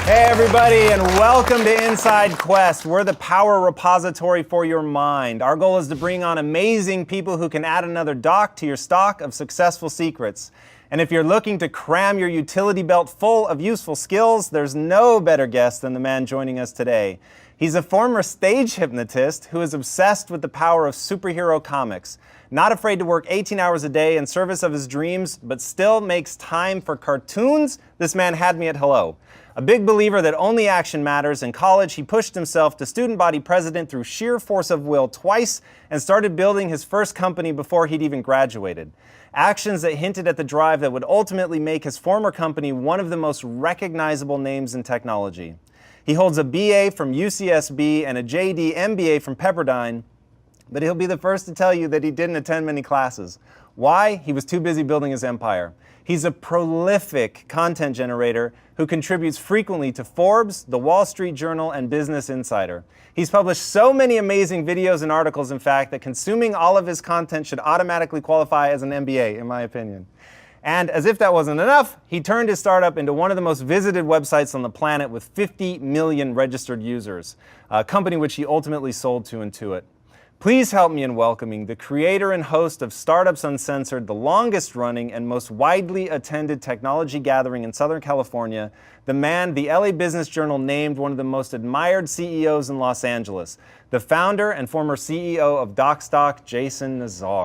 Hey everybody, and welcome to Inside Quest. We're the power repository for your mind. Our goal is to bring on amazing people who can add another doc to your stock of successful secrets. And if you're looking to cram your utility belt full of useful skills, there's no better guest than the man joining us today. He's a former stage hypnotist who is obsessed with the power of superhero comics. Not afraid to work 18 hours a day in service of his dreams, but still makes time for cartoons. This man had me at hello. A big believer that only action matters, in college he pushed himself to student body president through sheer force of will twice and started building his first company before he'd even graduated. Actions that hinted at the drive that would ultimately make his former company one of the most recognizable names in technology. He holds a BA from UCSB and a JD MBA from Pepperdine, but he'll be the first to tell you that he didn't attend many classes. Why? He was too busy building his empire. He's a prolific content generator who contributes frequently to Forbes, The Wall Street Journal, and Business Insider. He's published so many amazing videos and articles, in fact, that consuming all of his content should automatically qualify as an MBA, in my opinion. And as if that wasn't enough, he turned his startup into one of the most visited websites on the planet with 50 million registered users, a company which he ultimately sold to Intuit. Please help me in welcoming the creator and host of Startups Uncensored, the longest running and most widely attended technology gathering in Southern California, the man the LA Business Journal named one of the most admired CEOs in Los Angeles, the founder and former CEO of Docstoc, Jason Nazar.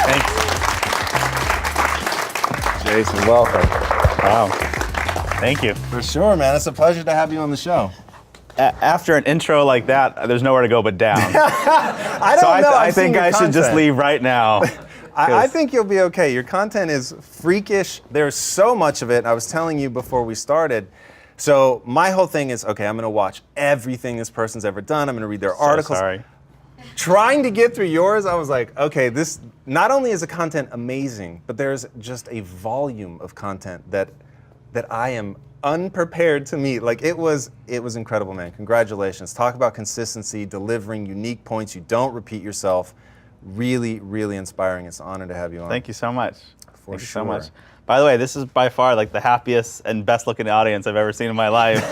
Thanks. Jason, welcome. Wow. Thank you. For sure, man. It's a pleasure to have you on the show. After an intro like that, there's nowhere to go but down. I think I should just leave right now. I think you'll be okay. Your content is freakish. There's so much of it. I was telling you before we started. So my whole thing is, okay, I'm going to watch everything this person's ever done. I'm going to read their articles. Sorry. Trying to get through yours, I was like, okay, this not only is the content amazing, but there's just a volume of content that I am unprepared to meet. Like it was incredible, man. Congratulations. Talk about consistency, delivering unique points. You don't repeat yourself. Really, really inspiring. It's an honor to have you on. Thank you so much. Thank you so much. By the way, this is by far like the happiest and best looking audience I've ever seen in my life.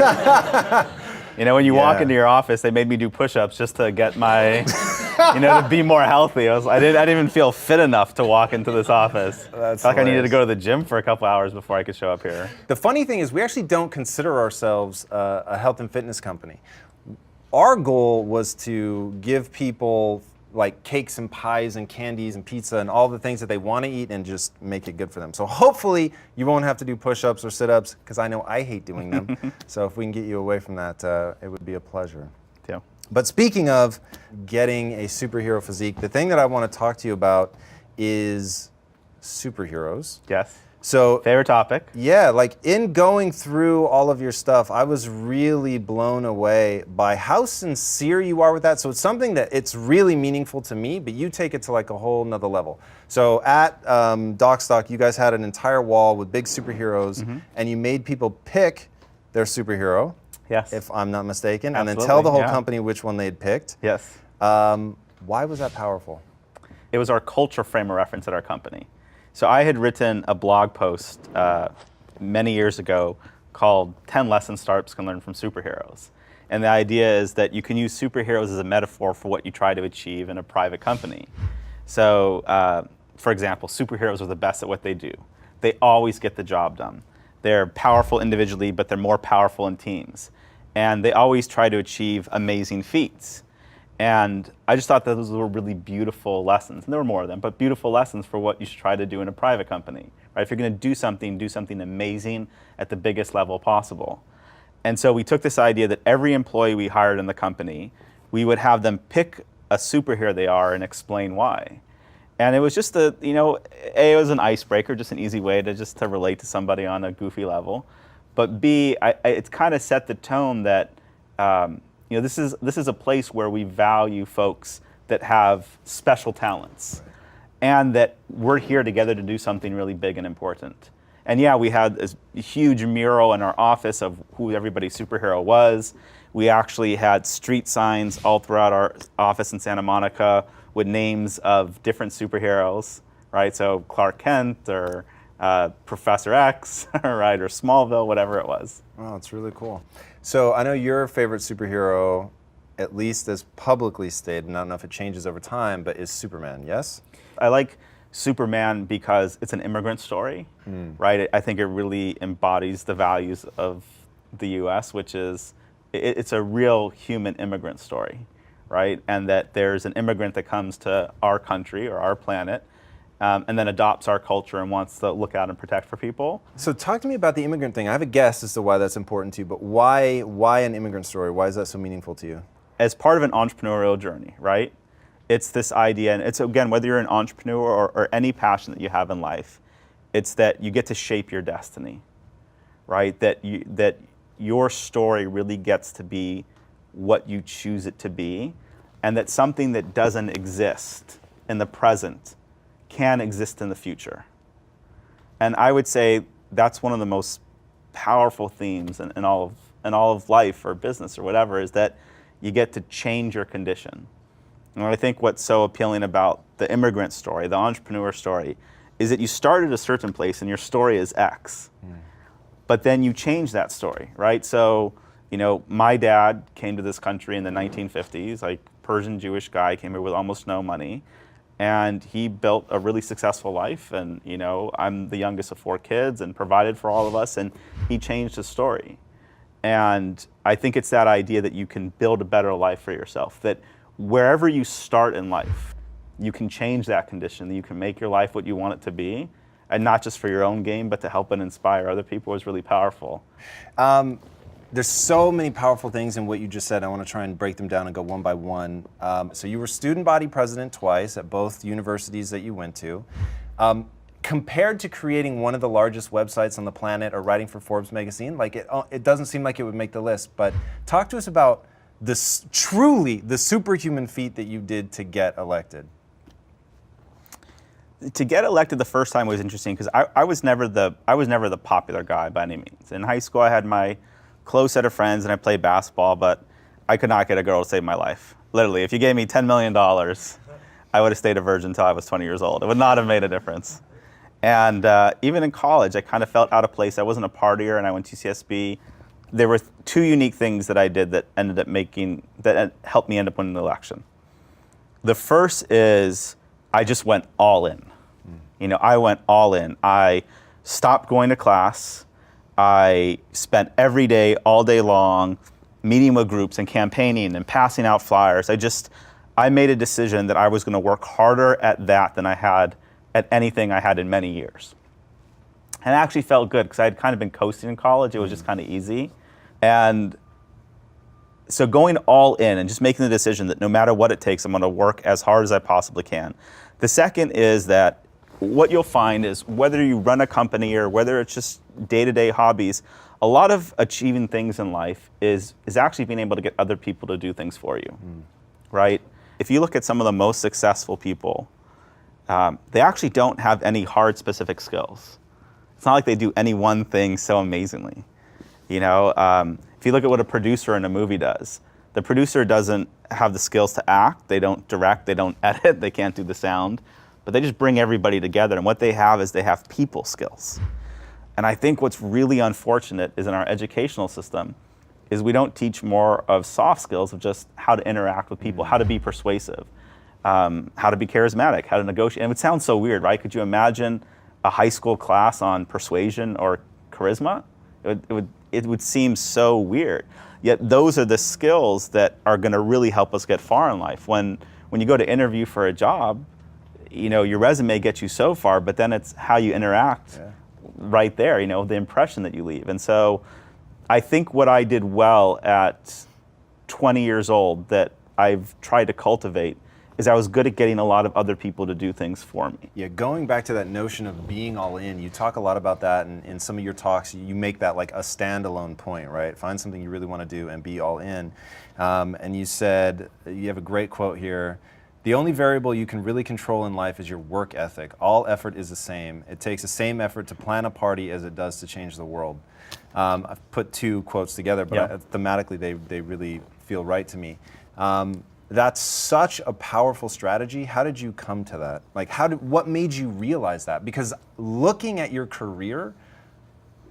You know, when you walk into your office, they made me do push-ups just to get my, to be more healthy. I didn't even feel fit enough to walk into this office. That's like I needed to go to the gym for a couple hours before I could show up here. The funny thing is we actually don't consider ourselves a health and fitness company. Our goal was to give people like cakes and pies and candies and pizza and all the things that they want to eat and just make it good for them. So hopefully you won't have to do push-ups or sit-ups, because I know I hate doing them. So if we can get you away from that, it would be a pleasure. Yeah. But speaking of getting a superhero physique, the thing that I want to talk to you about is superheroes. Yes. So favorite topic. Yeah, like in going through all of your stuff, I was really blown away by how sincere you are with that. So it's something that it's really meaningful to me, but you take it to like a whole nother level. So at Docstoc, you guys had an entire wall with big superheroes, and you made people pick their superhero, yes, if I'm not mistaken, absolutely, and then tell the whole company which one they'd picked. Yes. Why was that powerful? It was our culture frame of reference at our company. So I had written a blog post many years ago called 10 Lessons Startups Can Learn from Superheroes. And the idea is that you can use superheroes as a metaphor for what you try to achieve in a private company. So, for example, superheroes are the best at what they do. They always get the job done. They're powerful individually, but they're more powerful in teams. And they always try to achieve amazing feats. And I just thought that those were really beautiful lessons. And there were more of them, but beautiful lessons for what you should try to do in a private company. Right? If you're going to do something amazing at the biggest level possible. And so we took this idea that every employee we hired in the company, we would have them pick a superhero they are and explain why. And it was just it was an icebreaker, just an easy way to relate to somebody on a goofy level. But B, it's kind of set the tone that this is a place where we value folks that have special talents, and that we're here together to do something really big and important. And yeah, we had this huge mural in our office of who everybody's superhero was. We actually had street signs all throughout our office in Santa Monica with names of different superheroes, right? So Clark Kent or Professor X, right, or Smallville, whatever it was. Oh, it's really cool. So I know your favorite superhero, at least as publicly stated, and I don't know if it changes over time, but is Superman, yes? I like Superman because it's an immigrant story, right? I think it really embodies the values of the U.S., which is it's a real human immigrant story, right? And that there's an immigrant that comes to our country or our planet and then adopts our culture and wants to look out and protect for people. So talk to me about the immigrant thing. I have a guess as to why that's important to you, but why an immigrant story? Why is that so meaningful to you? As part of an entrepreneurial journey, right? It's this idea, and it's, again, whether you're an entrepreneur or any passion that you have in life, it's that you get to shape your destiny, right? That your story really gets to be what you choose it to be, and that something that doesn't exist in the present can exist in the future. And I would say that's one of the most powerful themes in all of life or business or whatever, is that you get to change your condition. And I think what's so appealing about the immigrant story, the entrepreneur story, is that you start at a certain place and your story is X. But then you change that story, right? So, my dad came to this country in the 1950s, like Persian Jewish guy, came here with almost no money. And he built a really successful life. And, I'm the youngest of 4 kids and provided for all of us. And he changed his story. And I think it's that idea that you can build a better life for yourself, that wherever you start in life, you can change that condition, that you can make your life what you want it to be, and not just for your own gain, but to help and inspire other people is really powerful. There's so many powerful things in what you just said. I want to try and break them down and go one by one. So you were student body president twice at both universities that you went to. Compared to creating one of the largest websites on the planet or writing for Forbes magazine, like it doesn't seem like it would make the list, but talk to us about truly the superhuman feat that you did to get elected. To get elected the first time was interesting because I was never the popular guy by any means. In high school, I had my close set of friends and I played basketball, but I could not get a girl to save my life. Literally, if you gave me $10 million, I would have stayed a virgin until I was 20 years old. It would not have made a difference. And even in college, I kind of felt out of place. I wasn't a partier, and I went to UCSB. There were 2 unique things that I did that helped me end up winning the election. The first is I just went all in. I went all in. I stopped going to class. I spent every day, all day long, meeting with groups and campaigning and passing out flyers. I made a decision that I was going to work harder at that than I had at anything I had in many years. And it actually felt good because I had kind of been coasting in college. It was just kind of easy. And so going all in and just making the decision that no matter what it takes, I'm going to work as hard as I possibly can. The second is that what you'll find is whether you run a company or whether it's just day-to-day hobbies, a lot of achieving things in life is actually being able to get other people to do things for you, right? If you look at some of the most successful people, they actually don't have any hard specific skills. It's not like they do any one thing so amazingly. If you look at what a producer in a movie does, the producer doesn't have the skills to act, they don't direct, they don't edit, they can't do the sound, but they just bring everybody together. And what they have people skills. And I think what's really unfortunate is in our educational system is we don't teach more of soft skills of just how to interact with people, how to be persuasive, how to be charismatic, how to negotiate. And it would sound so weird, right? Could you imagine a high school class on persuasion or charisma? It would seem so weird. Yet those are the skills that are going to really help us get far in life. When you go to interview for a job, your resume gets you so far, but then it's how you interact right there, the impression that you leave. And so I think what I did well at 20 years old that I've tried to cultivate is I was good at getting a lot of other people to do things for me. Yeah, going back to that notion of being all in, you talk a lot about that in some of your talks. You make that like a standalone point, right? Find something you really want to do and be all in. And you said, you have a great quote here, "The only variable you can really control in life is your work ethic. All effort is the same. It takes the same effort to plan a party as it does to change the world." I've put 2 quotes together, but thematically they really feel right to me. That's such a powerful strategy. How did you come to that? Like, what made you realize that? Because looking at your career,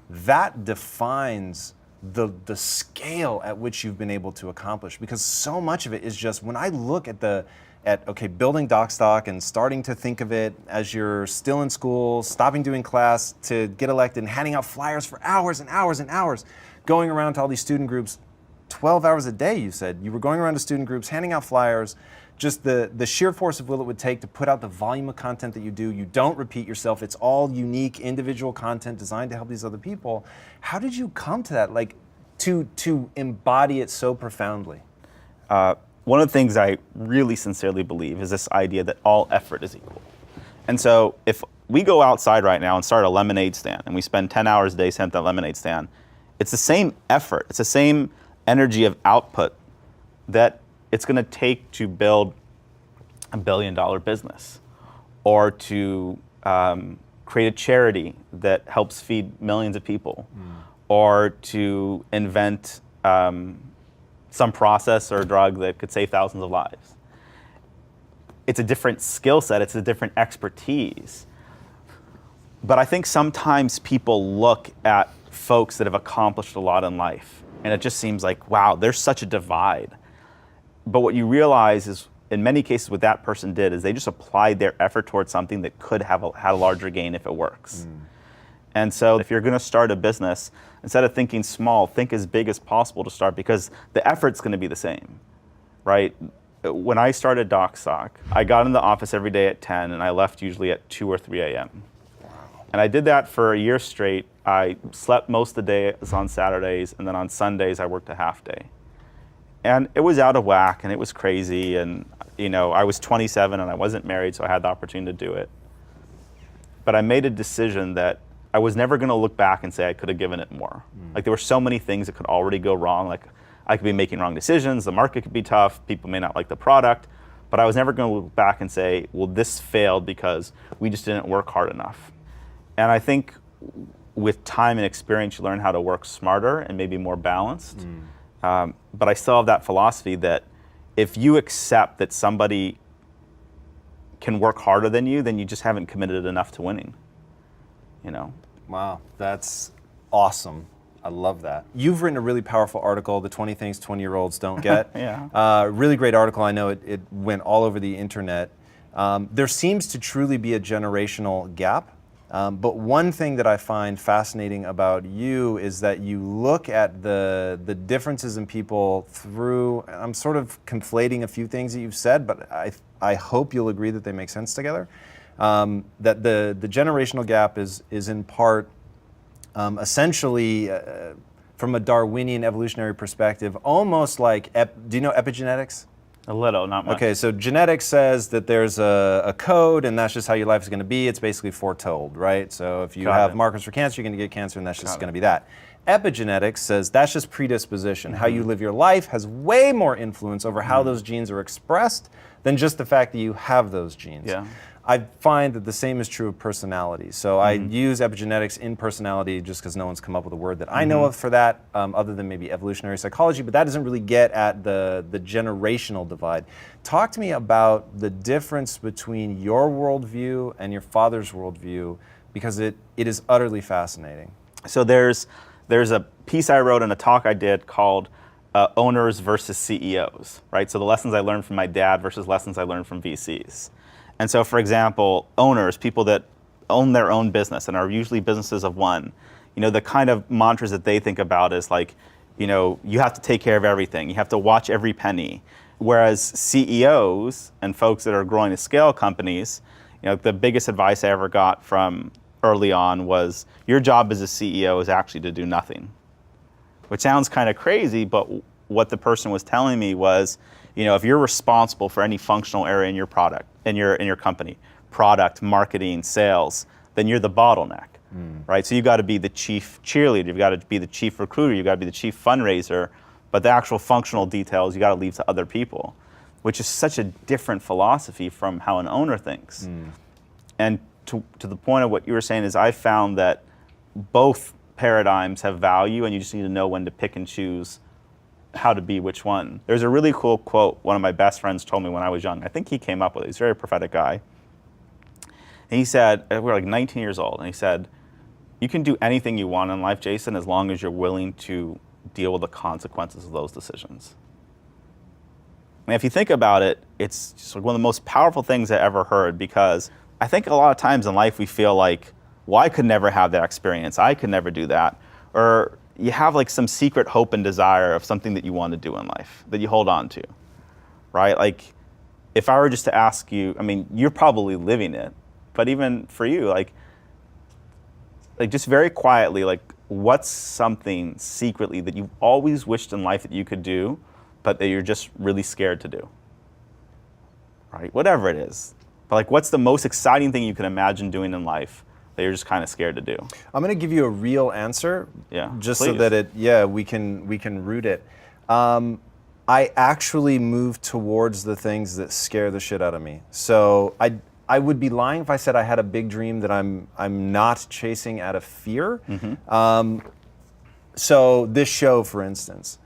that defines the scale at which you've been able to accomplish. Because so much of it is just, when I look at building Docstoc and starting to think of it as you're still in school, stopping doing class to get elected and handing out flyers for hours and hours and hours, going around to all these student groups, 12 hours a day, you said. You were going around to student groups, handing out flyers, just the sheer force of will it would take to put out the volume of content that you do. You don't repeat yourself. It's all unique, individual content designed to help these other people. How did you come to that, like, to embody it so profoundly? One of the things I really sincerely believe is this idea that all effort is equal. And so if we go outside right now and start a lemonade stand, and we spend 10 hours a day setting up that lemonade stand, it's the same effort, it's the same energy of output that it's going to take to build $1 billion business, or to create a charity that helps feed millions of people, or to invent some process or drug that could save thousands of lives. It's a different skill set, it's a different expertise. But I think sometimes people look at folks that have accomplished a lot in life, and it just seems like, wow, there's such a divide. But what you realize is, in many cases, what that person did is they just applied their effort towards something that could have had a larger gain if it works. And so if you're going to start a business, instead of thinking small, think as big as possible to start, because the effort's going to be the same, right? When I started Docstoc, I got in the office every day at 10, and I left usually at 2 or 3 a.m. And I did that for a year straight. I slept most of the days on Saturdays, and then on Sundays I worked a half day. And it was out of whack, and it was crazy, and I was 27 and I wasn't married, so I had the opportunity to do it. But I made a decision that I was never going to look back and say I could have given it more. Like, there were so many things that could already go wrong. Like, I could be making wrong decisions, the market could be tough, people may not like the product, but I was never going to look back and say, well, this failed because we just didn't work hard enough. And I think with time and experience, you learn how to work smarter and maybe more balanced. But I still have that philosophy that if you accept that somebody can work harder than you, then you just haven't committed enough to winning. Wow, that's awesome. I love that. You've written a really powerful article, The 20 Things 20-Year-Olds Don't Get. Yeah. Really great article. I know it went all over the internet. There seems to truly be a generational gap. But one thing that I find fascinating about you is that you look at the differences in people through, I'm sort of conflating a few things that you've said, but I hope you'll agree that they make sense together. That the generational gap is in part essentially from a Darwinian evolutionary perspective, almost like, do you know epigenetics? A little, not much. Okay, so genetics says that there's a code, and that's just how your life is going to be. It's basically foretold, right? So if you have markers for cancer, you're going to get cancer, and that's just going to be that. Epigenetics says that's just predisposition. How you live your life has way more influence over how those genes are expressed than just the fact that you have those genes. Yeah. I find that the same is true of personality. So I use epigenetics in personality just because no one's come up with a word that I know of for that, other than maybe evolutionary psychology, but that doesn't really get at the generational divide. Talk to me about the difference between your worldview and your father's worldview, because it is utterly fascinating. So there's a piece I wrote and a talk I did called Owners versus CEOs, right? So the lessons I learned from my dad versus lessons I learned from VCs. And so, for example, owners, people that own their own business and are usually businesses of one, the kind of mantras that they think about is like, you have to take care of everything. You have to watch every penny. Whereas CEOs and folks that are growing to scale companies, the biggest advice I ever got from early on was, your job as a CEO is actually to do nothing. Which sounds kind of crazy, but what the person was telling me was, if you're responsible for any functional area in your product, in your company, product, marketing, sales, then you're the bottleneck, right? So you've got to be the chief cheerleader, you've got to be the chief recruiter, you've got to be the chief fundraiser, but the actual functional details you got to leave to other people, which is such a different philosophy from how an owner thinks. And to the point of what you were saying is, I found that both paradigms have value, and you just need to know when to pick and choose how to be which one. There's a really cool quote one of my best friends told me when I was young. I think he came up with it. He's a very prophetic guy. And he said, we were like 19 years old, and he said, you can do anything you want in life, Jason, as long as you're willing to deal with the consequences of those decisions. And if you think about it, it's just like one of the most powerful things I ever heard, because I think a lot of times in life we feel like, well, I could never have that experience. I could never do that. Or you have like some secret hope and desire of something that you want to do in life that you hold on to, right? Like if I were just to ask you, I mean, you're probably living it, but even for you, like just very quietly, like what's something secretly that you've always wished in life that you could do, but that you're just really scared to do, right? Whatever it is. But like, what's the most exciting thing you can imagine doing in life that you're just kind of scared to do? I'm going to give you a real answer, just please. so that we can root it. I actually move towards the things that scare the shit out of me. So I would be lying if I said I had a big dream that I'm not chasing out of fear. So this show, for instance,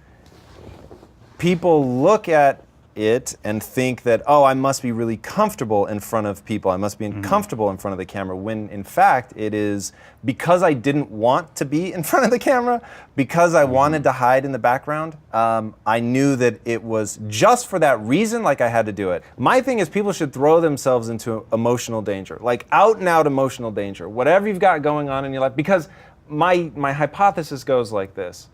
people look at it and think that, oh, I must be really comfortable in front of people. I must be comfortable in front of the camera, when in fact it is because I didn't want to be in front of the camera, because I wanted to hide in the background. I knew that it was just for that reason, like I had to do it. My thing is people should throw themselves into emotional danger, like out and out emotional danger, whatever you've got going on in your life, because my hypothesis goes like this.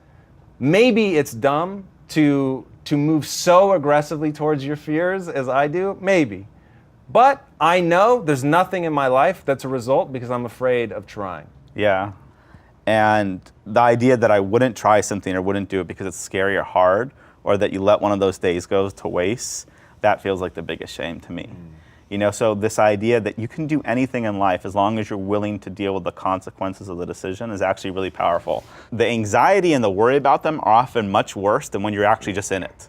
Maybe it's dumb to move so aggressively towards your fears as I do, maybe. But I know there's nothing in my life that's a result because I'm afraid of trying. Yeah. And the idea that I wouldn't try something or wouldn't do it because it's scary or hard, or that you let one of those days go to waste, that feels like the biggest shame to me. You know, so this idea that you can do anything in life as long as you're willing to deal with the consequences of the decision is actually really powerful. The anxiety and the worry about them are often much worse than when you're actually just in it,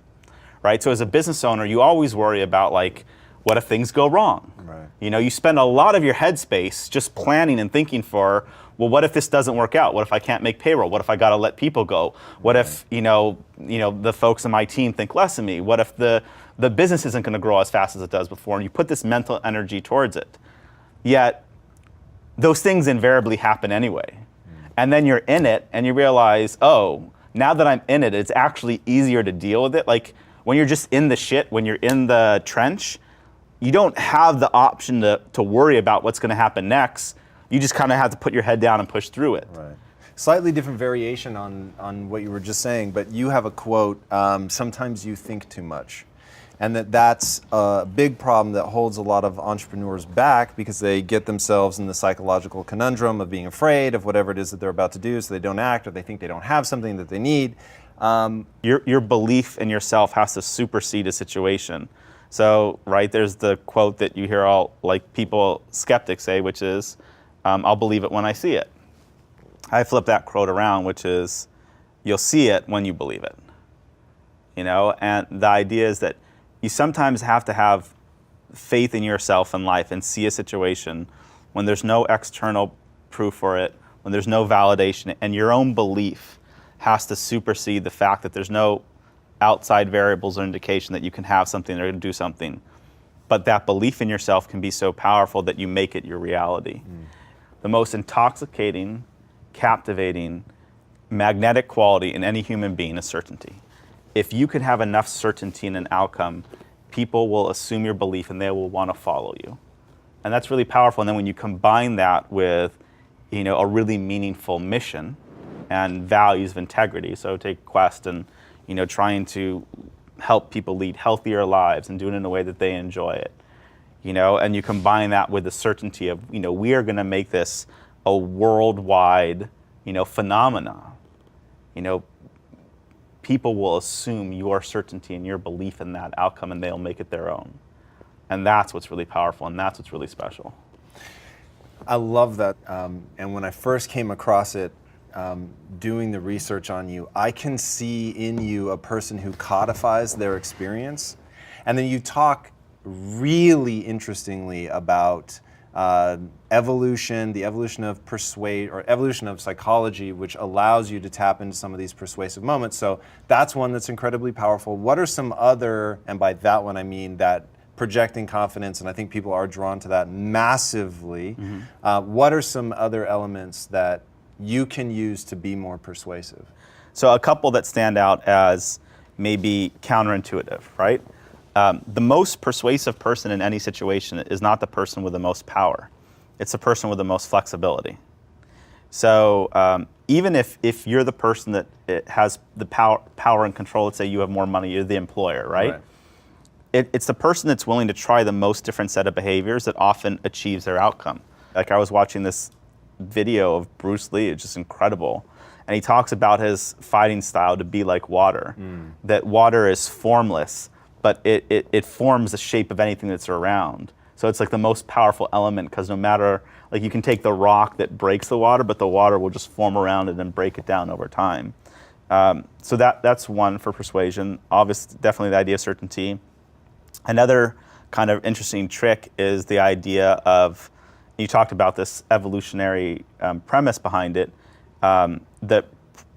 right? So as a business owner, you always worry about like, what if things go wrong? Right. You know, you spend a lot of your headspace just planning and thinking for, well, what if this doesn't work out? What if I can't make payroll? What if I got to let people go? What if, you know, the folks on my team think less of me? What if the business isn't going to grow as fast as it does before? And you put this mental energy towards it. Yet, those things invariably happen anyway. And then you're in it and you realize, oh, now that I'm in it, it's actually easier to deal with it. Like when you're just in the shit, when you're in the trench, you don't have the option to worry about what's going to happen next. You just kind of have to put your head down and push through it. Right. Slightly different variation on what you were just saying, but you have a quote, sometimes you think too much. And that's a big problem that holds a lot of entrepreneurs back, because they get themselves in the psychological conundrum of being afraid of whatever it is that they're about to do, so they don't act, or they think they don't have something that they need. Your belief in yourself has to supersede a situation. So, right, there's the quote that you hear all like people, skeptics say, which is, I'll believe it when I see it. I flip that quote around, which is, you'll see it when you believe it. You know, and the idea is that you sometimes have to have faith in yourself in life and see a situation when there's no external proof for it, when there's no validation, and your own belief has to supersede the fact that there's no outside variables or indication that you can have something or do something. But that belief in yourself can be so powerful that you make it your reality. The most intoxicating, captivating, magnetic quality in any human being is certainty. If you can have enough certainty in an outcome, people will assume your belief and they will want to follow you. And that's really powerful. And then when you combine that with, a really meaningful mission and values of integrity, so take Quest and, trying to help people lead healthier lives and do it in a way that they enjoy it, and you combine that with the certainty of, we are going to make this a worldwide, phenomena, people will assume your certainty and your belief in that outcome, and they'll make it their own. And that's what's really powerful, and that's what's really special. I love that. And when I first came across it, doing the research on you, I can see in you a person who codifies their experience. And then you talk really interestingly about evolution, the evolution of persuade, or evolution of psychology, which allows you to tap into some of these persuasive moments. So that's one that's incredibly powerful. What are some other, and by that one I mean that projecting confidence, and I think people are drawn to that massively. What are some other elements that you can use to be more persuasive? So a couple that stand out as maybe counterintuitive, right? The most persuasive person in any situation is not the person with the most power. It's the person with the most flexibility. So even if you're the person that has the power and control, let's say you have more money, you're the employer, right? It's the person that's willing to try the most different set of behaviors that often achieves their outcome. Like I was watching this video of Bruce Lee, it's just incredible. And he talks about his fighting style to be like water, that water is formless, but it forms the shape of anything that's around. So it's like the most powerful element, because no matter, like you can take the rock that breaks the water, but the water will just form around it and break it down over time. So that's one for persuasion. Obviously, definitely the idea of certainty. Another kind of interesting trick is the idea of, you talked about this evolutionary premise behind it, the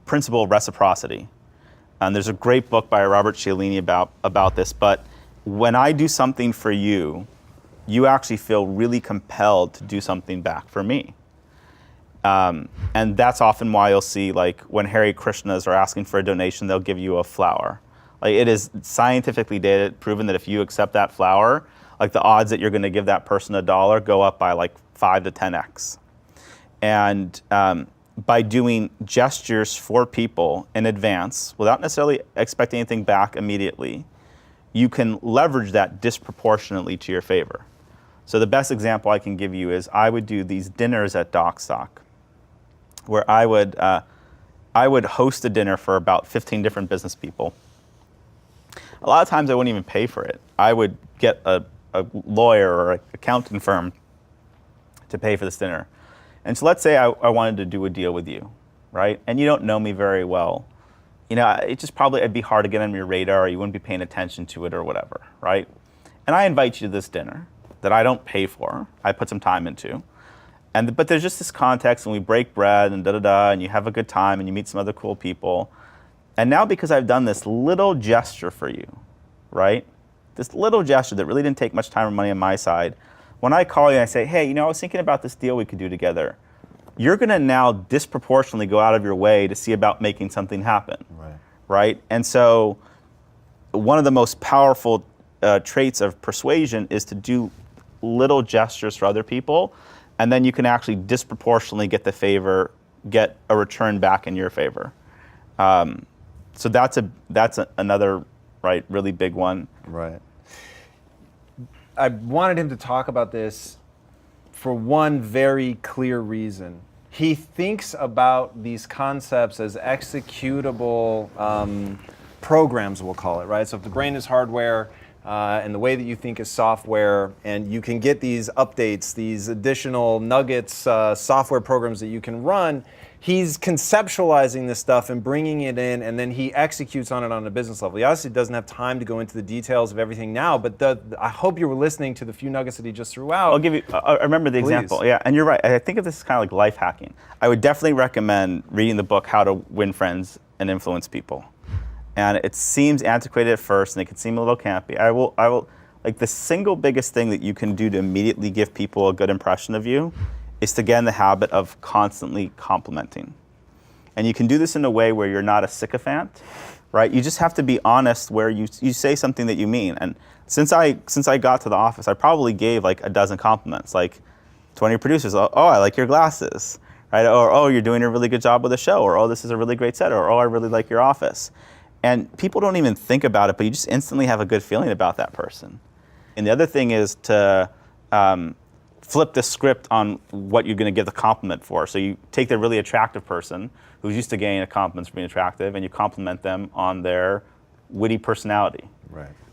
principle of reciprocity. There's a great book by Robert Cialdini about this, but when I do something for you, you actually feel really compelled to do something back for me. And that's often why you'll see, like, when Hare Krishnas are asking for a donation, they'll give you a flower. Like, it is scientifically proven that if you accept that flower, like the odds that you're going to give that person $1 go up by like 5 to 10x. And by doing gestures for people in advance, without necessarily expecting anything back immediately, you can leverage that disproportionately to your favor. So the best example I can give you is I would do these dinners at Docstoc, where I would host a dinner for about 15 different business people. A lot of times I wouldn't even pay for it. I would get a lawyer or an accounting firm to pay for this dinner. And so let's say I wanted to do a deal with you, right? And you don't know me very well. You know, it'd be hard to get on your radar, or you wouldn't be paying attention to it or whatever, right? And I invite you to this dinner that I don't pay for, I put some time into. But there's just this context, and we break bread and and you have a good time and you meet some other cool people. And now, because I've done this little gesture for you, right? This little gesture that really didn't take much time or money on my side, when I call you and I say, hey, you know, I was thinking about this deal we could do together, you're going to now disproportionately go out of your way to see about making something happen, right? And so one of the most powerful traits of persuasion is to do little gestures for other people, and then you can actually disproportionately get a return back in your favor. So that's another, right, really big one. Right. I wanted him to talk about this for one very clear reason. He thinks about these concepts as executable programs, we'll call it, right? So if the brain is hardware, and the way that you think is software, and you can get these updates, these additional nuggets, software programs that you can run, he's conceptualizing this stuff and bringing it in, and then he executes on it on a business level. He obviously doesn't have time to go into the details of everything now, but I hope you were listening to the few nuggets that he just threw out. I'll give you, I remember the example. Yeah, and you're right. I think of this as kind of like life hacking. I would definitely recommend reading the book, How to Win Friends and Influence People. And it seems antiquated at first, and it can seem a little campy. I will, like, the single biggest thing that you can do to immediately give people a good impression of you is to get in the habit of constantly complimenting. And you can do this in a way where you're not a sycophant, right? You just have to be honest where you say something that you mean. And since I got to the office, I probably gave like a dozen compliments, like to one of your producers, oh, I like your glasses, right? Or, oh, you're doing a really good job with the show, or, oh, this is a really great set, or, oh, I really like your office. And people don't even think about it, but you just instantly have a good feeling about that person. And the other thing is to flip the script on what you're going to give the compliment for. So you take the really attractive person who's used to getting compliments for being attractive, and you compliment them on their witty personality.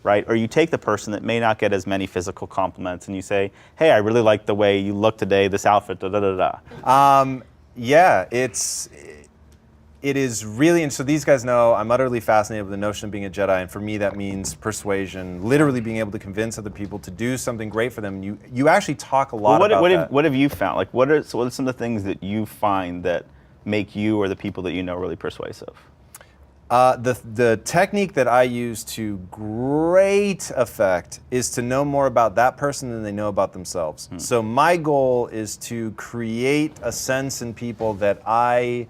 Right? Or you take the person that may not get as many physical compliments, and you say, hey, I really like the way you look today, this outfit, da da da da. Yeah, it is really, and so these guys know I'm utterly fascinated with the notion of being a Jedi, and for me that means persuasion, literally being able to convince other people to do something great for them. You actually talk a lot about that. What have you found? Like, what are some of the things that you find that make you or the people that you know really persuasive? The technique that I use to great effect is to know more about that person than they know about themselves. So my goal is to create a sense in people that I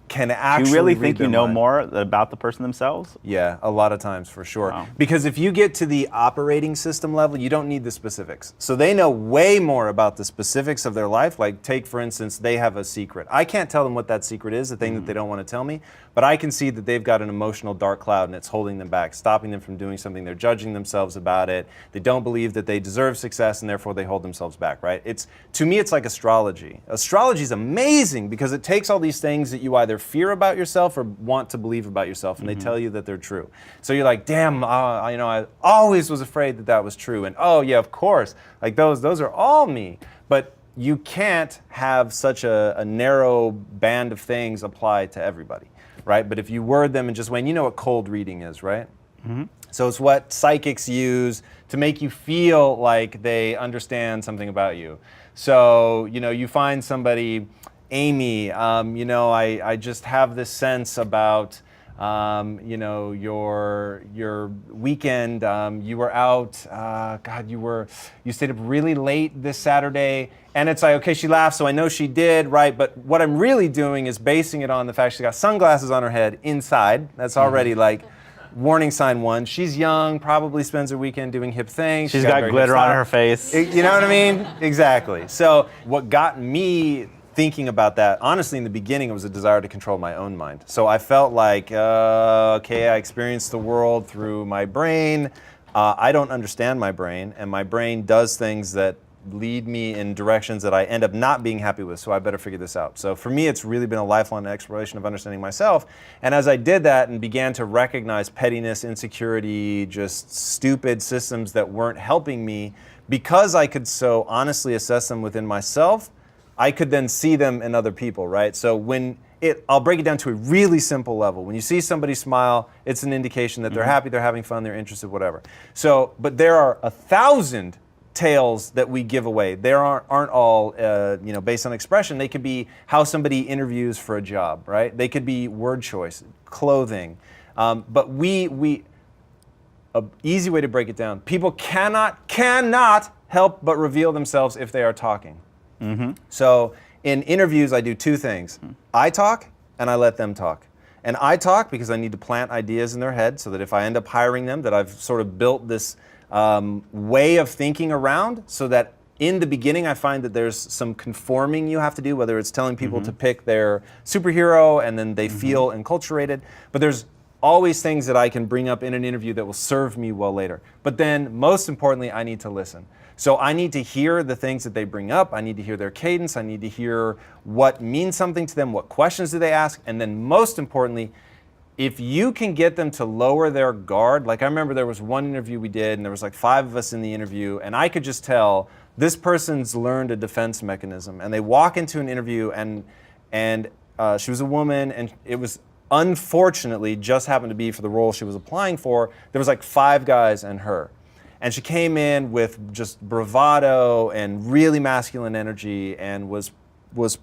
can actually. Do you really think read you their know mind. more about the person themselves? Yeah, a lot of times for sure. Wow. Because if you get to the operating system level, you don't need the specifics. So they know way more about the specifics of their life. Like take, for instance, they have a secret. I can't tell them what that secret is, the thing that they don't want to tell me, but I can see that they've got an emotional dark cloud and it's holding them back, stopping them from doing something. They're judging themselves about it. They don't believe that they deserve success and therefore they hold themselves back, right? To me, it's like astrology. Astrology is amazing because it takes all these things that you either fear about yourself or want to believe about yourself, and they tell you that they're true. So you're like, damn, I always was afraid that that was true, and oh yeah, of course, like those are all me. But you can't have such a narrow band of things apply to everybody, right? But if you word them and just wait, you know what cold reading is, right? So it's what psychics use to make you feel like they understand something about you. So you find somebody. Amy, I just have this sense about, your weekend. You were out. You stayed up really late this Saturday, and it's like, okay, she laughed, so I know she did, right? But what I'm really doing is basing it on the fact she's got sunglasses on her head inside. That's already like warning sign one. She's young, probably spends her weekend doing hip things. She's got glitter on her face. You know what I mean? Exactly. So what got me thinking about that, honestly, in the beginning, it was a desire to control my own mind. So I felt like, okay, I experienced the world through my brain. I don't understand my brain, and my brain does things that lead me in directions that I end up not being happy with, so I better figure this out. So for me, it's really been a lifelong exploration of understanding myself. And as I did that and began to recognize pettiness, insecurity, just stupid systems that weren't helping me, because I could so honestly assess them within myself, I could then see them in other people, right? So I'll break it down to a really simple level. When you see somebody smile, it's an indication that they're happy, they're having fun, they're interested, whatever. So, but there are 1,000 tales that we give away. They aren't all based on expression. They could be how somebody interviews for a job, right? They could be word choice, clothing. But a easy way to break it down, people cannot help but reveal themselves if they are talking. So in interviews, I do two things. I talk and I let them talk. And I talk because I need to plant ideas in their head so that if I end up hiring them, that I've sort of built this way of thinking around, so that in the beginning I find that there's some conforming you have to do, whether it's telling people to pick their superhero and then they feel enculturated. But there's always things that I can bring up in an interview that will serve me well later. But then most importantly, I need to listen. So I need to hear the things that they bring up. I need to hear their cadence. I need to hear what means something to them, what questions do they ask, and then most importantly, if you can get them to lower their guard. Like I remember there was one interview we did and there was like 5 of us in the interview, and I could just tell this person's learned a defense mechanism, and they walk into an interview and she was a woman, and it was unfortunately just happened to be for the role she was applying for. There was like 5 guys and her. And she came in with just bravado and really masculine energy and was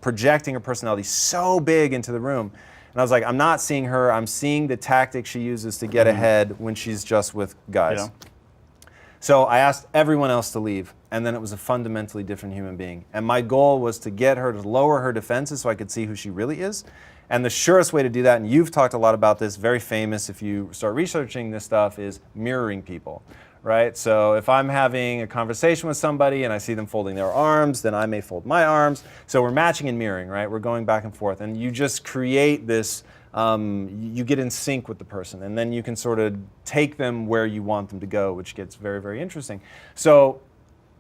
projecting her personality so big into the room. And I was like, I'm not seeing her, I'm seeing the tactics she uses to get ahead when she's just with guys. Yeah. So I asked everyone else to leave, and then it was a fundamentally different human being. And my goal was to get her to lower her defenses so I could see who she really is. And the surest way to do that, and you've talked a lot about this, very famous if you start researching this stuff, is mirroring people. Right? So if I'm having a conversation with somebody and I see them folding their arms, then I may fold my arms. So we're matching and mirroring, right? We're going back and forth. And you just create this, you get in sync with the person. And then you can sort of take them where you want them to go, which gets very, very interesting. So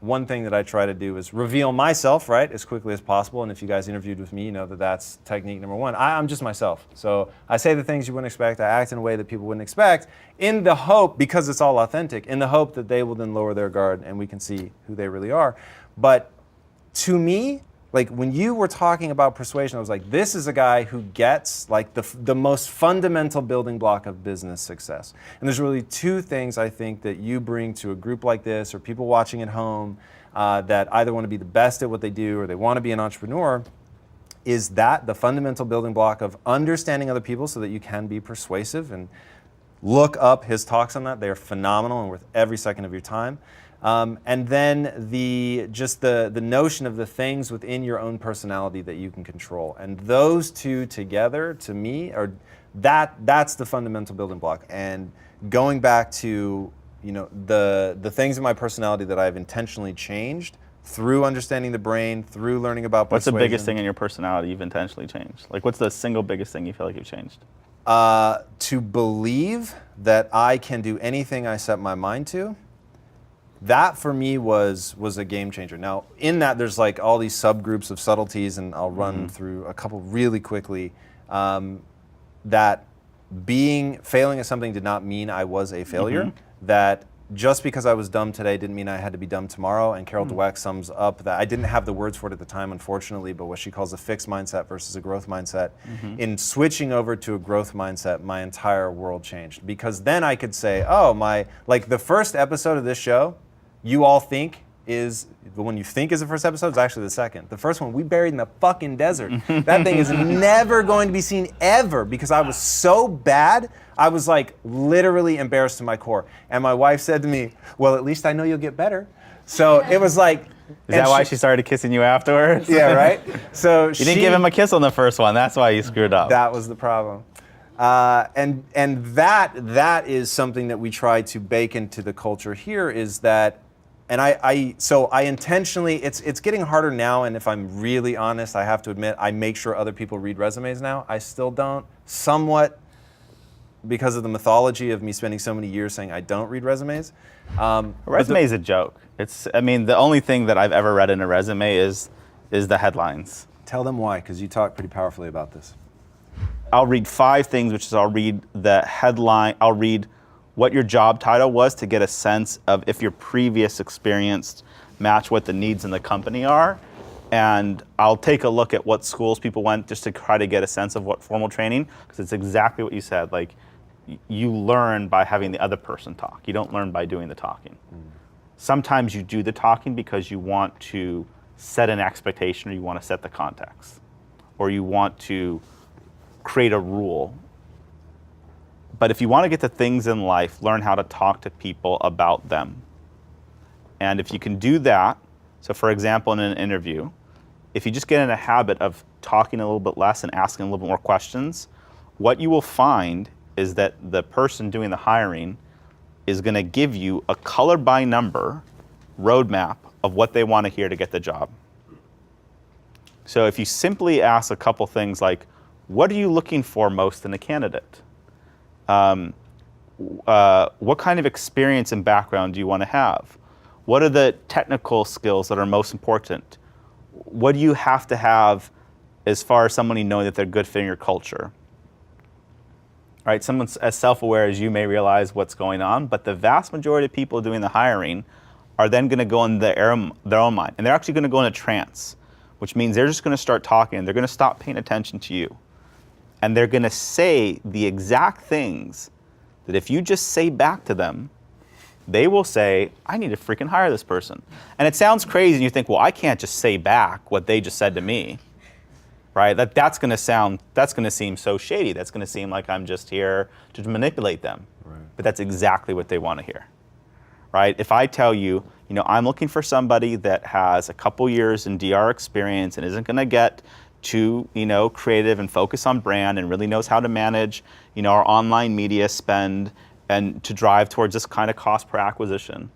one thing that I try to do is reveal myself, right, as quickly as possible. And if you guys interviewed with me, you know that that's technique number one. I'm just myself. So I say the things you wouldn't expect. I act in a way that people wouldn't expect, in the hope, because it's all authentic, in the hope that they will then lower their guard and we can see who they really are. But to me, like when you were talking about persuasion, I was like, this is a guy who gets like the most fundamental building block of business success. And there's really two things I think that you bring to a group like this or people watching at home that either want to be the best at what they do or they want to be an entrepreneur, is that the fundamental building block of understanding other people so that you can be persuasive. And look up his talks on that. They are phenomenal and worth every second of your time. And then the notion of the things within your own personality that you can control. And those two together, to me, are that's the fundamental building block. And going back to the things in my personality that I've intentionally changed through understanding the brain, through learning about persuasion. What's the biggest thing in your personality you've intentionally changed? Like, what's the single biggest thing you feel like you've changed? To believe that I can do anything I set my mind to. That for me was a game changer. Now, in that there's like all these subgroups of subtleties, and I'll run through a couple really quickly. That failing at something did not mean I was a failure. That just because I was dumb today didn't mean I had to be dumb tomorrow. And Carol Dweck sums up that, I didn't have the words for it at the time, unfortunately, but what she calls a fixed mindset versus a growth mindset. In switching over to a growth mindset, my entire world changed. Because then I could say, like the first episode of this show, you all think is, the one you think is the first episode is actually the second. The first one we buried in the fucking desert. That thing is never going to be seen ever because I was so bad. I was like literally embarrassed to my core. And my wife said to me, well, at least I know you'll get better. So it was like. Is that why she started kissing you afterwards? Yeah, right? So you didn't give him a kiss on the first one. That's why you screwed up. That was the problem. And that is something that we try to bake into the culture here is that. And I intentionally, it's getting harder now, and if I'm really honest, I have to admit, I make sure other people read resumes now. I still don't, somewhat because of the mythology of me spending so many years saying I don't read resumes. A resume is a joke. The only thing that I've ever read in a resume is the headlines. Tell them why, because you talk pretty powerfully about this. I'll read 5 things, which is I'll read the headline, I'll read what your job title was to get a sense of if your previous experience match what the needs in the company are. And I'll take a look at what schools people went just to try to get a sense of what formal training, because it's exactly what you said. Like, you learn by having the other person talk. You don't learn by doing the talking. Sometimes you do the talking because you want to set an expectation or you want to set the context or you want to create a rule. But if you want to get to things in life, learn how to talk to people about them. And if you can do that, so for example, in an interview, if you just get in a habit of talking a little bit less and asking a little bit more questions, what you will find is that the person doing the hiring is going to give you a color by number roadmap of what they want to hear to get the job. So if you simply ask a couple things like, what are you looking for most in a candidate? What kind of experience and background do you want to have? What are the technical skills that are most important? What do you have to have as far as somebody knowing that they're good fit in your culture? All right, someone as self-aware as you may realize what's going on, but the vast majority of people doing the hiring are then going to go in their own mind, and they're actually going to go in a trance, which means they're just going to start talking, and they're going to stop paying attention to you. And they're going to say the exact things that if you just say back to them, they will say, I need to freaking hire this person. And it sounds crazy, and you think, well, I can't just say back what they just said to me, right? That's going to seem so shady. That's going to seem like I'm just here to manipulate them. Right. But that's exactly what they want to hear, right? If I tell you, I'm looking for somebody that has a couple years in DR experience and isn't going to get too, creative and focus on brand and really knows how to manage, our online media spend and to drive towards this kind of cost per acquisition.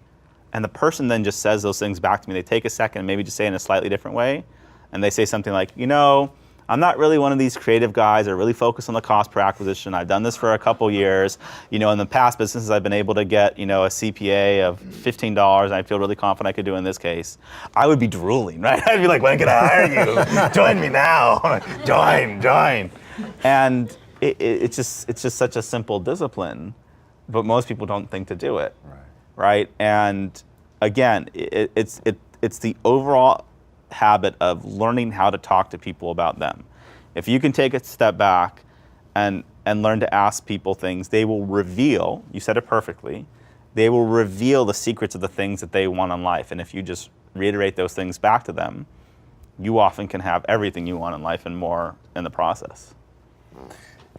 And the person then just says those things back to me. They take a second and maybe just say it in a slightly different way. And they say something like, I'm not really one of these creative guys that really focus on the cost per acquisition. I've done this for a couple years. In the past businesses, I've been able to get, a CPA of $15, and I feel really confident I could do in this case. I would be drooling, right? I'd be like, when can I hire you? Join me now. Join. And it's just such a simple discipline, but most people don't think to do it, right? And again, it's the overall habit of learning how to talk to people about them. If you can take a step back and learn to ask people things, they will reveal, you said it perfectly, they will reveal the secrets of the things that they want in life. And if you just reiterate those things back to them, you often can have everything you want in life and more in the process.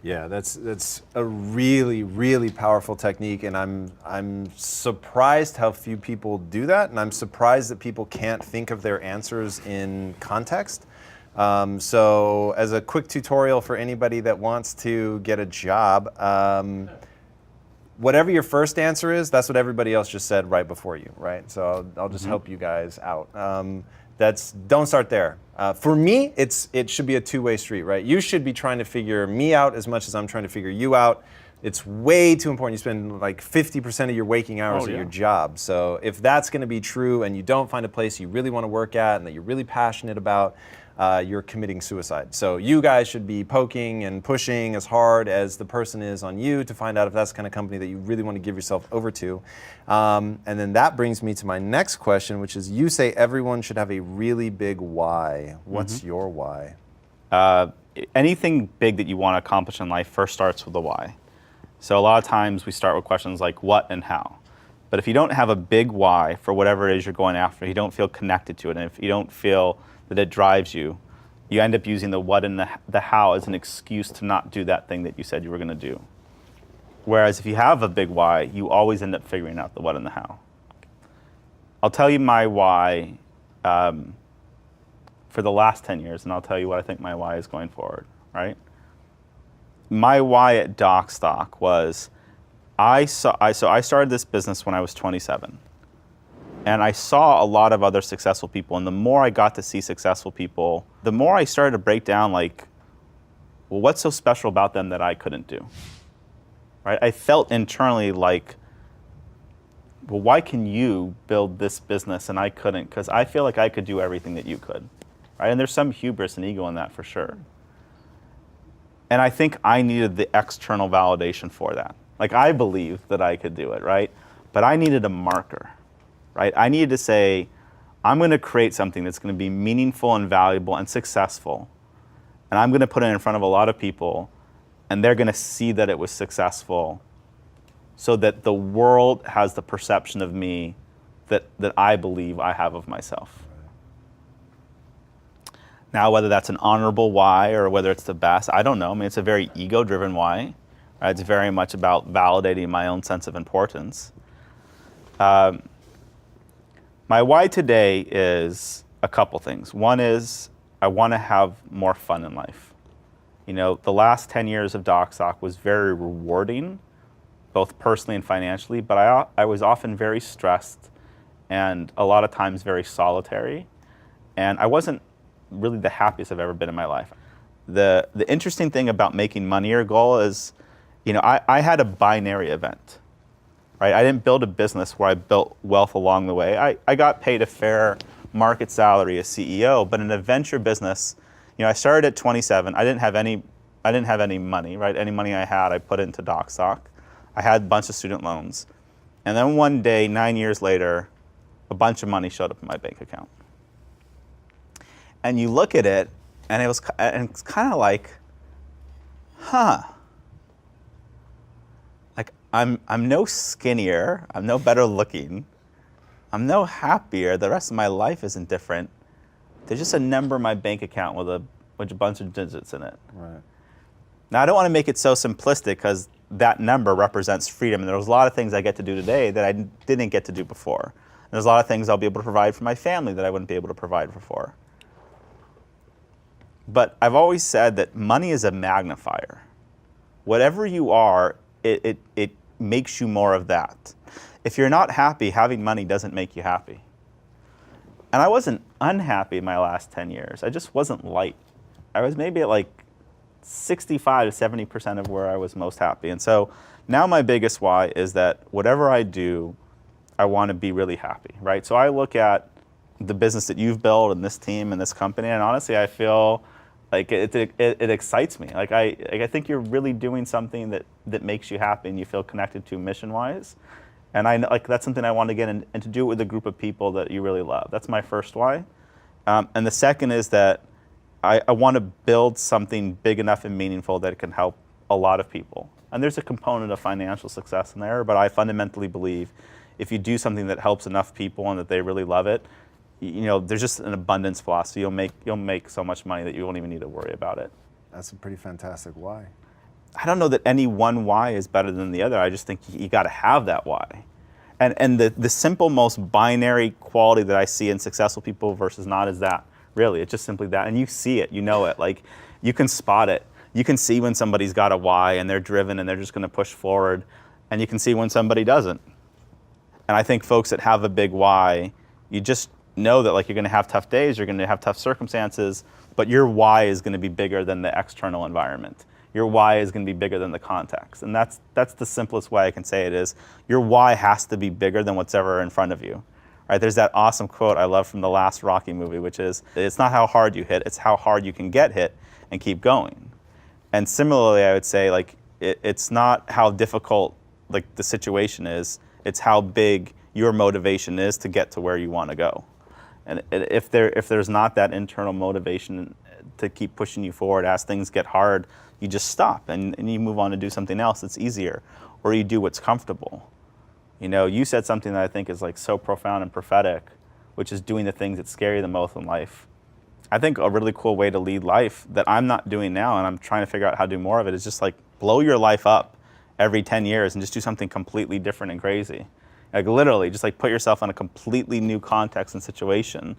Yeah, that's a really, really powerful technique, and I'm surprised how few people do that, and I'm surprised that people can't think of their answers in context. So as a quick tutorial for anybody that wants to get a job, whatever your first answer is, that's what everybody else just said right before you, right? So I'll just help you guys out. Don't start there. For me, it should be a two-way street, right? You should be trying to figure me out as much as I'm trying to figure you out. It's way too important. You spend like 50% of your waking hours at your job. So if that's going to be true and you don't find a place you really want to work at and that you're really passionate about, you're committing suicide. So you guys should be poking and pushing as hard as the person is on you to find out if that's the kind of company that you really want to give yourself over to. And then that brings me to my next question, which is, you say everyone should have a really big why. What's your why? Anything big that you want to accomplish in life first starts with the why. So a lot of times we start with questions like what and how. But if you don't have a big why for whatever it is you're going after, you don't feel connected to it, and if you don't feel that it drives you, you end up using the what and the how as an excuse to not do that thing that you said you were going to do. Whereas if you have a big why, you always end up figuring out the what and the how. I'll tell you my why for the last 10 years, and I'll tell you what I think my why is going forward, right? My why at Docstoc was, I started this business when I was 27. And I saw a lot of other successful people, and the more I got to see successful people, the more I started to break down, like, well, what's so special about them that I couldn't do? Right? I felt internally like, well, why can you build this business and I couldn't? Because I feel like I could do everything that you could, right? And there's some hubris and ego in that for sure. And I think I needed the external validation for that. Like, I believed that I could do it, right? But I needed a marker. Right? I needed to say, I'm going to create something that's going to be meaningful and valuable and successful. And I'm going to put it in front of a lot of people, and they're going to see that it was successful so that the world has the perception of me that I believe I have of myself. Right. Now, whether that's an honorable why or whether it's the best, I don't know. I mean, it's a very ego-driven why. Right? It's very much about validating my own sense of importance. My why today is a couple things. One is I want to have more fun in life. You know, the last 10 years of Docstoc was very rewarding, both personally and financially, but I was often very stressed and a lot of times very solitary. And I wasn't really the happiest I've ever been in my life. The interesting thing about making money your goal is, you know, I had a binary event. Right? I didn't build a business where I built wealth along the way. I got paid a fair market salary as CEO, but in a venture business, you know, I started at 27. I didn't have any money, right? Any money I had, I put into Docstoc. I had a bunch of student loans. And then one day, 9 years later, a bunch of money showed up in my bank account. And you look at it, and it's kind of like, huh. I'm no skinnier, I'm no better looking, I'm no happier, the rest of my life isn't different. There's just a number in my bank account with a bunch of digits in it. Right. Now, I don't want to make it so simplistic because that number represents freedom, and there's a lot of things I get to do today that I didn't get to do before. And there's a lot of things I'll be able to provide for my family that I wouldn't be able to provide before. But I've always said that money is a magnifier. Whatever you are, it makes you more of that. If you're not happy, having money doesn't make you happy. And I wasn't unhappy in my last 10 years. I just wasn't light. I was maybe at like 65 to 70% of where I was most happy. And so now my biggest why is that whatever I do, I want to be really happy, right? So I look at the business that you've built and this team and this company, and honestly, I feel like it excites me. Like I think you're really doing something that makes you happy and you feel connected to mission-wise. And that's something I want to get in, and to do it with a group of people that you really love. That's my first why. And the second is that I want to build something big enough and meaningful that it can help a lot of people. And there's a component of financial success in there, but I fundamentally believe if you do something that helps enough people and that they really love it, there's just an abundance philosophy. You'll make so much money that you won't even need to worry about it. That's a pretty fantastic why. I don't know that any one why is better than the other. I just think you got to have that why. And the simple, most binary quality that I see in successful people versus not is that. Really, it's just simply that. And you see it, you know it. Like, you can spot it. You can see when somebody's got a why and they're driven and they're just going to push forward. And you can see when somebody doesn't. And I think folks that have a big why, you just know that like you're going to have tough days, you're going to have tough circumstances, but your why is going to be bigger than the external environment. Your why is going to be bigger than the context. And that's the simplest way I can say it is, your why has to be bigger than what's ever in front of you. Right? There's that awesome quote I love from the last Rocky movie, which is, it's not how hard you hit, it's how hard you can get hit and keep going. And similarly, I would say like it's not how difficult like the situation is, it's how big your motivation is to get to where you want to go. And if there's not that internal motivation to keep pushing you forward as things get hard, you just stop and you move on to do something else that's easier, or you do what's comfortable. You said something that I think is like so profound and prophetic, which is doing the things that scare you the most in life. I think a really cool way to lead life that I'm not doing now and I'm trying to figure out how to do more of it is just like blow your life up every 10 years and just do something completely different and crazy. Like literally, just like put yourself in a completely new context and situation.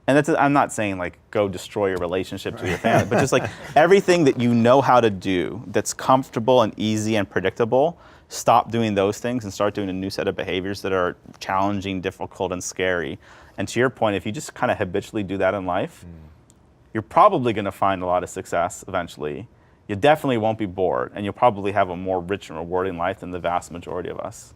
And I'm not saying like go destroy your relationship to your family, but just like everything that you know how to do that's comfortable and easy and predictable, stop doing those things and start doing a new set of behaviors that are challenging, difficult, and scary. And to your point, if you just kind of habitually do that in life, you're probably going to find a lot of success eventually. You definitely won't be bored, and you'll probably have a more rich and rewarding life than the vast majority of us,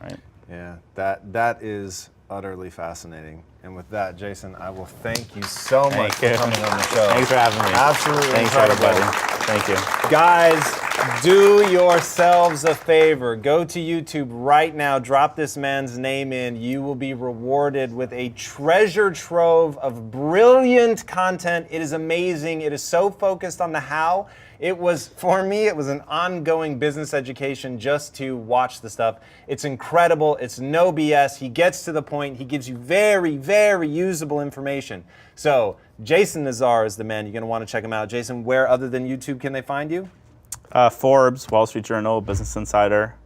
right? Yeah, that is utterly fascinating. And with that, Jason, I will thank you so much for coming on the show. Thanks for having me. Absolutely Thanks, incredible. everybody. Thank you. Guys, do yourselves a favor. Go to YouTube right now. Drop this man's name in. You will be rewarded with a treasure trove of brilliant content. It is amazing. It is so focused on the how. For me, it was an ongoing business education just to watch the stuff. It's incredible. It's no BS. He gets to the point. He gives you very, very usable information. So Jason Nazar is the man. You're going to want to check him out. Jason, where other than YouTube can they find you? Forbes, Wall Street Journal, Business Insider.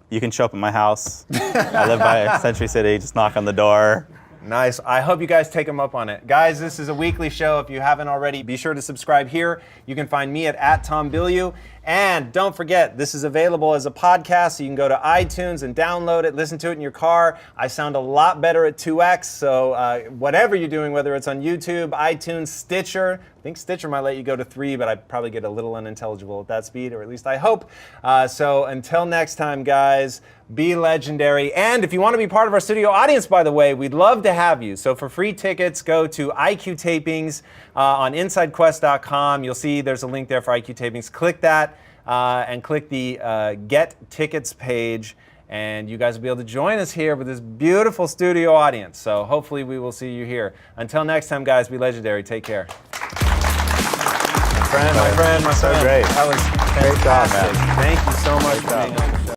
You can show up at my house. I live by Century City. Just knock on the door. Nice. I hope you guys take him up on it. Guys, this is a weekly show. If you haven't already, be sure to subscribe here. You can find me at Tom Bilyeu. And don't forget, this is available as a podcast, so you can go to iTunes and download it, listen to it in your car. I sound a lot better at 2x, so whatever you're doing, whether it's on YouTube, iTunes, Stitcher, I think Stitcher might let you go to 3, but I'd probably get a little unintelligible at that speed, or at least I hope. So until next time, guys, be legendary. And if you want to be part of our studio audience, by the way, we'd love to have you. So for free tickets, go to IQ Tapings on InsideQuest.com. You'll see there's a link there for IQ Tapings. Click that and click the Get Tickets page. And you guys will be able to join us here with this beautiful studio audience. So hopefully we will see you here. Until next time, guys, be legendary. Take care. My friend, my friend. So great. That was Great job, man. Thank you so much for being on the show.